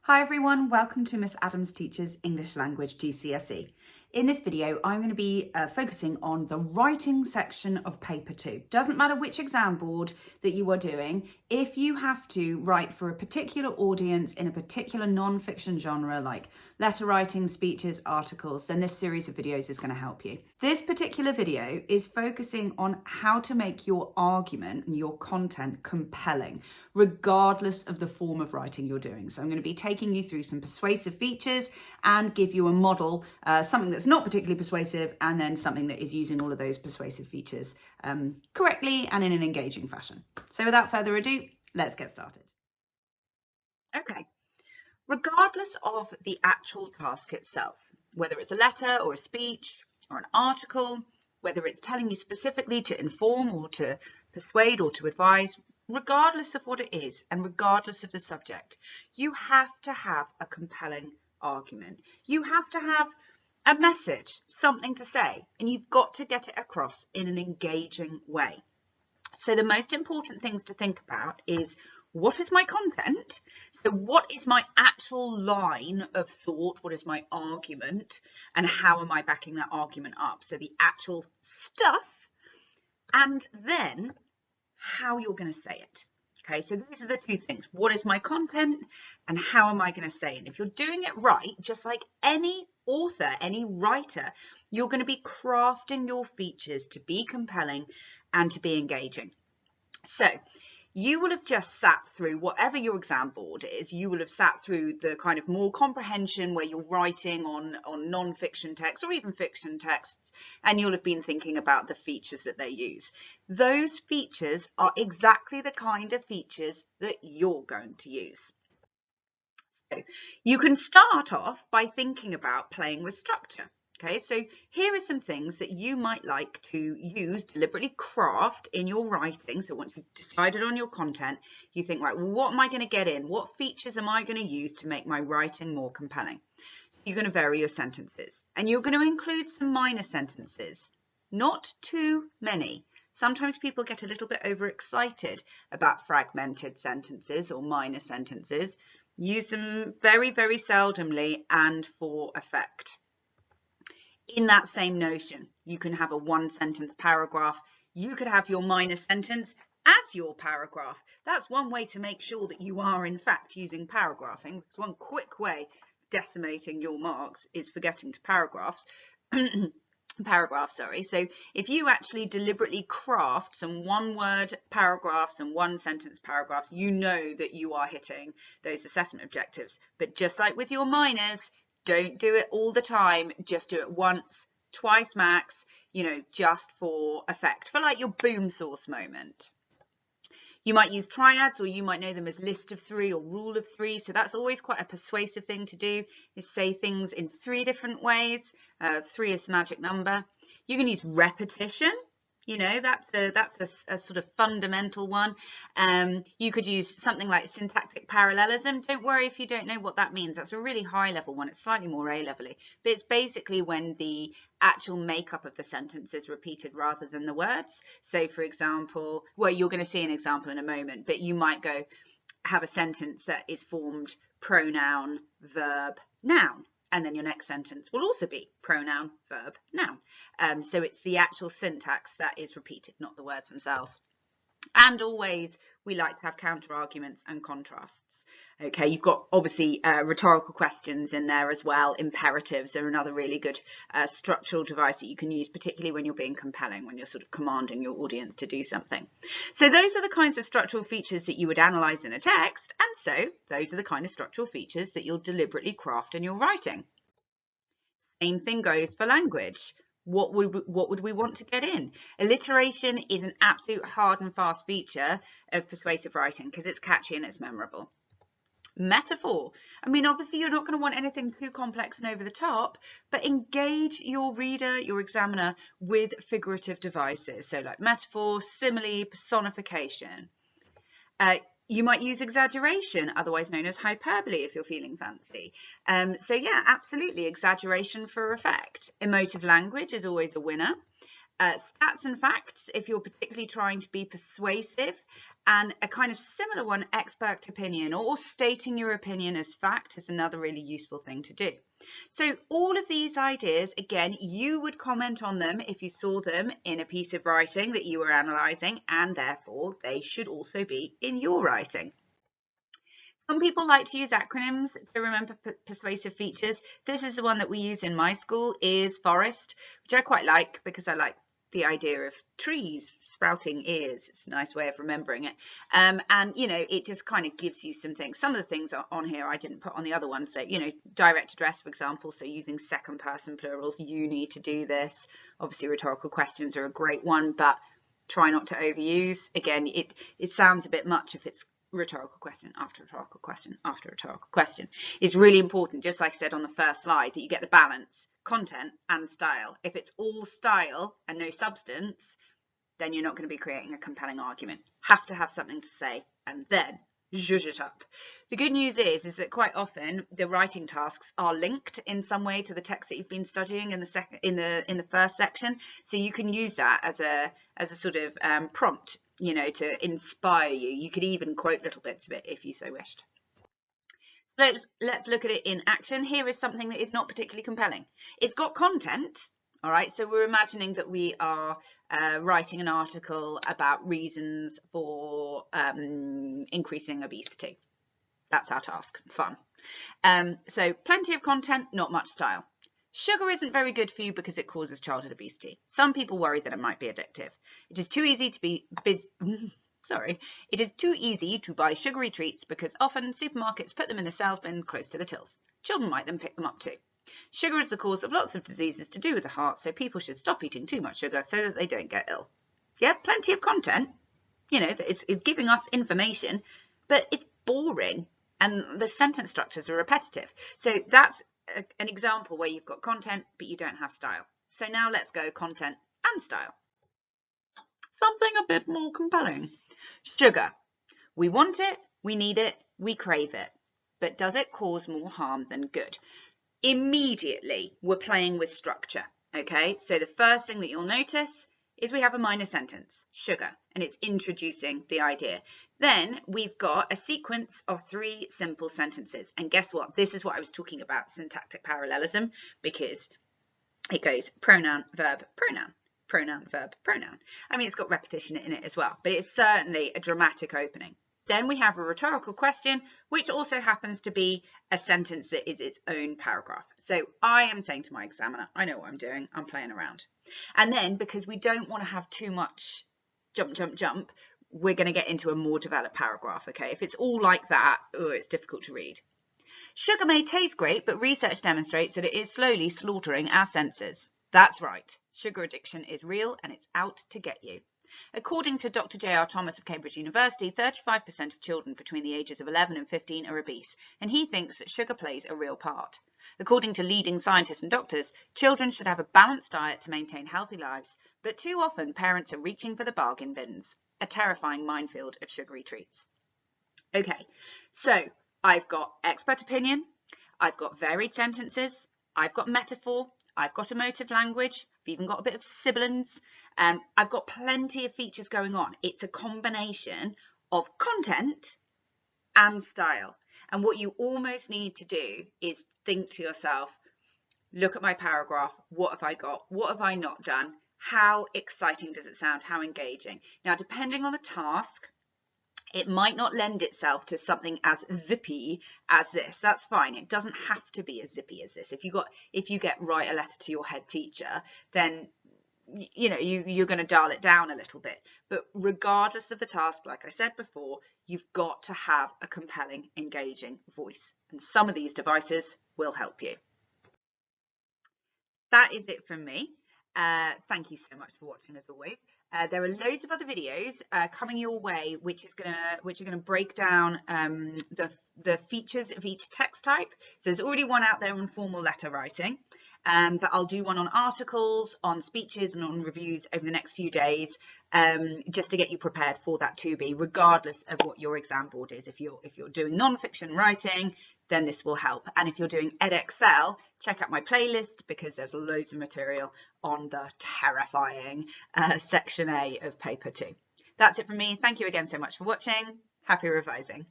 Hi everyone, welcome to Miss Adams Teaches English Language GCSE. In this video, I'm going to be focusing on the writing section of paper 2. Doesn't matter which exam board that you are doing, if you have to write for a particular audience in a particular non-fiction genre like letter writing, speeches, articles, then this series of videos is going to help you. This particular video is focusing on how to make your argument and your content compelling, regardless of the form of writing you're doing. So I'm going to be taking you through some persuasive features and give you a model, something that's not particularly persuasive, and then something that is using all of those persuasive features correctly and in an engaging fashion. So without further ado, let's get started. Okay, regardless of the actual task itself, whether it's a letter or a speech or an article, whether it's telling you specifically to inform or to persuade or to advise, regardless of what it is and regardless of the subject, you have to have a compelling argument. You have to have a message, something to say, and you've got to get it across in an engaging way. So the most important things to think about is, what is my content? So what is my actual line of thought? What is my argument? And how am I backing that argument up? So the actual stuff, and then how you're going to say it. Okay, so these are the two things. What is my content and how am I going to say it? And if you're doing it right, just like any author, any writer, you're going to be crafting your features to be compelling and to be engaging. So you will have just sat through whatever your exam board is. You will have sat through the kind of more comprehension where you're writing on non-fiction texts or even fiction texts, and you'll have been thinking about the features that they use. Those features are exactly the kind of features that you're going to use. So you can start off by thinking about playing with structure. Okay, so here are some things that you might like to use, deliberately craft in your writing. So once you've decided on your content, you think, right, well, what am I going to get in? What features am I going to use to make my writing more compelling? So you're going to vary your sentences, and you're going to include some minor sentences, not too many. Sometimes people get a little bit overexcited about fragmented sentences or minor sentences. Use them very, very seldomly and for effect. In that same notion, you can have a one-sentence paragraph. You could have your minor sentence as your paragraph. That's one way to make sure that you are, in fact, using paragraphing. Because one quick way of decimating your marks is forgetting to paragraphs. So if you actually deliberately craft some one-word paragraphs and one-sentence paragraphs, you know that you are hitting those assessment objectives. But just like with your minors, don't do it all the time. Just do it once, twice max, just for effect, for like your boom source moment. You might use triads, or you might know them as list of three or rule of three. So that's always quite a persuasive thing to do, is say things in 3 different ways. 3 is the magic number. You can use repetition. That's a sort of fundamental one. You could use something like syntactic parallelism. Don't worry if you don't know what that means. That's a really high level one. It's slightly more A-level-y. But it's basically when the actual makeup of the sentence is repeated rather than the words. So for example, well, you're going to see an example in a moment, but you might have a sentence that is formed pronoun, verb, noun. And then your next sentence will also be pronoun, verb, noun. So it's the actual syntax that is repeated, not the words themselves. And always, we like to have counter arguments and contrasts. Okay, you've got obviously rhetorical questions in there as well. Imperatives are another really good structural device that you can use, particularly when you're being compelling, when you're sort of commanding your audience to do something. So those are the kinds of structural features that you would analyze in a text, and so those are the kind of structural features that you'll deliberately craft in your writing. Same thing goes for language. What would we want to get in? Alliteration is an absolute hard and fast feature of persuasive writing because it's catchy and it's memorable. Metaphor. I mean, obviously you're not going to want anything too complex and over the top, but engage your reader, your examiner, with figurative devices. So like metaphor, simile, personification. You might use exaggeration, otherwise known as hyperbole, if you're feeling fancy. So yeah, absolutely, exaggeration for effect. Emotive language is always a winner. Stats and facts, if you're particularly trying to be persuasive, and a kind of similar one, expert opinion, or stating your opinion as fact, is another really useful thing to do. So all of these ideas, again, you would comment on them if you saw them in a piece of writing that you were analysing, and therefore they should also be in your writing. Some people like to use acronyms to remember persuasive features. This is the one that we use in my school, is FOREST, which I quite like because I like the idea of trees sprouting ears. It's a nice way of remembering it. And, you know, it just kind of gives you some things. Some of the things on here I didn't put on the other ones. So, you know, direct address, for example, so using second person plurals, you need to do this. Obviously, rhetorical questions are a great one, but try not to overuse. Again, it sounds a bit much if it's rhetorical question after rhetorical question after rhetorical question. It's really important, just like I said on the first slide, that you get the balance, content and style. If it's all style and no substance, then you're not going to be creating a compelling argument. Have to have something to say and then zhuzh it up. The good news is that quite often the writing tasks are linked in some way to the text that you've been studying in the first section, so you can use that as a sort of prompt, you know, to inspire you. You could even quote little bits of it if you so wished. So let's look at it in action. Here is something that is not particularly compelling. It's got content. All right, so we're imagining that we are writing an article about reasons for increasing obesity. That's our task, fun. So plenty of content, not much style. Sugar isn't very good for you because it causes childhood obesity. Some people worry that it might be addictive. It is too easy to be It is too easy to buy sugary treats because often supermarkets put them in the sales bin close to the tills. Children might then pick them up too. Sugar is the cause of lots of diseases to do with the heart, so people should stop eating too much sugar so that they don't get ill. Yeah, plenty of content. You know, it's giving us information, but it's boring and the sentence structures are repetitive. So that's an example where you've got content, but you don't have style. So now let's go content and style. Something a bit more compelling. Sugar. We want it, we need it, we crave it. But does it cause more harm than good? Immediately, we're playing with structure, okay? So the first thing that you'll notice is we have a minor sentence, sugar, and it's introducing the idea. Then we've got a sequence of 3 simple sentences. And guess what? This is what I was talking about, syntactic parallelism, because it goes pronoun, verb, pronoun. Pronoun, verb, pronoun. I mean, it's got repetition in it as well, but it's certainly a dramatic opening. Then we have a rhetorical question, which also happens to be a sentence that is its own paragraph. So I am saying to my examiner, I know what I'm doing, I'm playing around. And then because we don't want to have too much jump, jump, jump, we're going to get into a more developed paragraph, okay? If it's all like that, it's difficult to read. Sugar may taste great, but research demonstrates that it is slowly slaughtering our senses. That's right, sugar addiction is real and it's out to get you. According to Dr. J.R. Thomas of Cambridge University, 35% of children between the ages of 11 and 15 are obese, and he thinks that sugar plays a real part. According to leading scientists and doctors, children should have a balanced diet to maintain healthy lives, but too often parents are reaching for the bargain bins, a terrifying minefield of sugary treats. Okay, so I've got expert opinion, I've got varied sentences, I've got metaphor, I've got emotive language, I've even got a bit of sibilance. I've got plenty of features going on. It's a combination of content and style. And what you almost need to do is think to yourself, look at my paragraph. What have I got? What have I not done? How exciting does it sound? How engaging? Now, depending on the task, it might not lend itself to something as zippy as this. That's fine. It doesn't have to be as zippy as this. If you get write a letter to your head teacher, then you know you're going to dial it down a little bit. But regardless of the task, like I said before, you've got to have a compelling, engaging voice. And some of these devices will help you. That is it from me. Thank you so much for watching as always. There are loads of other videos coming your way, which are gonna break down the features of each text type. So there's already one out there on formal letter writing, but I'll do one on articles, on speeches and on reviews over the next few days, just to get you prepared for that 2B, regardless of what your exam board is. If you're doing non-fiction writing, then this will help. And if you're doing EdXL, check out my playlist because there's loads of material on the terrifying section A of paper 2. That's it from me. Thank you again so much for watching. Happy revising.